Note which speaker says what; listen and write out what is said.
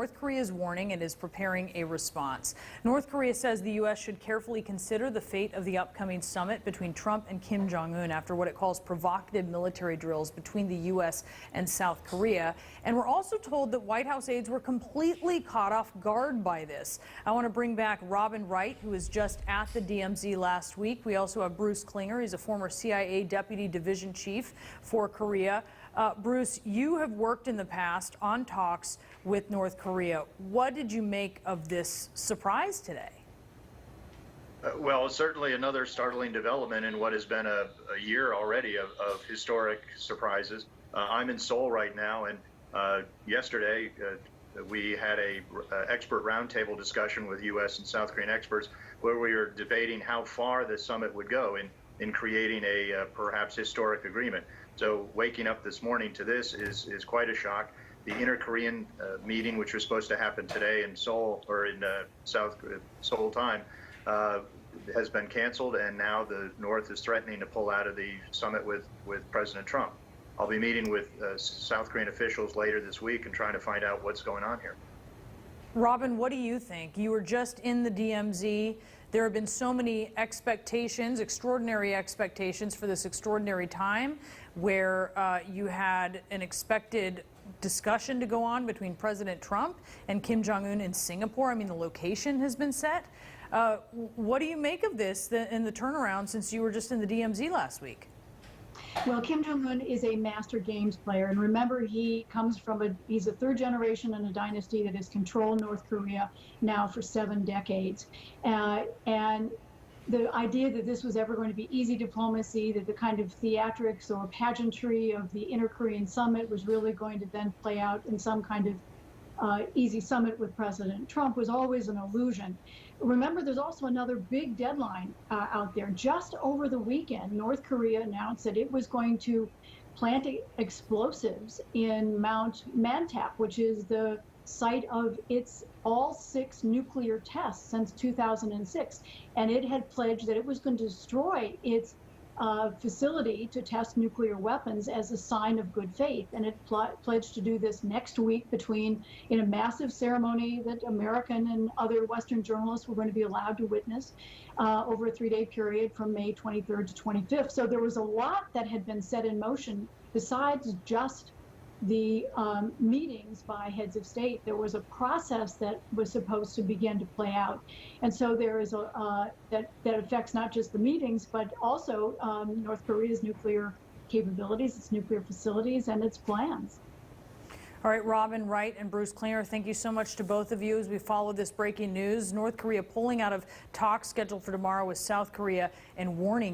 Speaker 1: North Korea is warning and is preparing a response. North Korea says the U.S. should carefully consider the fate of the upcoming summit between Trump and Kim Jong-un after what it calls provocative military drills between the U.S. and South Korea. And we're also told that White House aides were completely caught off guard by this. I want to bring back Robin Wright, who was just at the DMZ last week. We also have Bruce Klingner. He's a former CIA Deputy Division Chief for Korea. Bruce, you have worked in the past on talks with North Korea. What did you make of this surprise today?
Speaker 2: Well, certainly another startling development in what has been a year already of historic surprises. I'm in Seoul right now, and yesterday we had a expert roundtable discussion with U.S. and South Korean experts where we were debating how far the summit would go in creating a perhaps historic agreement. So waking up this morning to this is quite a shock. The inter-Korean meeting, which was supposed to happen today in Seoul, or in South Seoul time, has been canceled, and now the North is threatening to pull out of the summit with President Trump. I'll be meeting with South Korean officials later this week and trying to find out what's going on here.
Speaker 1: Robin, what do you think? You were just in the DMZ. There have been so many expectations, extraordinary expectations for this extraordinary time where you had an expected discussion to go on between President Trump and Kim Jong-un in Singapore. I mean, the location has been set. What do you make of this in the turnaround since you were just in the DMZ last week?
Speaker 3: Well, Kim Jong-un is a master games player, and remember, he comes from he's a third generation in a dynasty that has controlled North Korea now for 7 decades. And the idea that this was ever going to be easy diplomacy, that the kind of theatrics or pageantry of the inter-Korean summit was really going to then play out in some kind of easy summit with President Trump was always an illusion. Remember, there's also another big deadline out there. Just over the weekend, North Korea announced that it was going to plant explosives in Mount Mantap, which is the site of its all 6 nuclear tests since 2006. And it had pledged that it was going to destroy its facility to test nuclear weapons as a sign of good faith. And it pledged to do this next week in a massive ceremony that American and other Western journalists were going to be allowed to witness over a 3-day period from May 23rd to 25th. So there was a lot that had been set in motion besides just the meetings by heads of state. There was a process that was supposed to begin to play out. And so there is that affects not just the meetings, but also North Korea's nuclear capabilities, its nuclear facilities, and its plans.
Speaker 1: All right, Robin Wright and Bruce Klingner, thank you so much to both of you as we follow this breaking news. North Korea pulling out of talks scheduled for tomorrow with South Korea and warning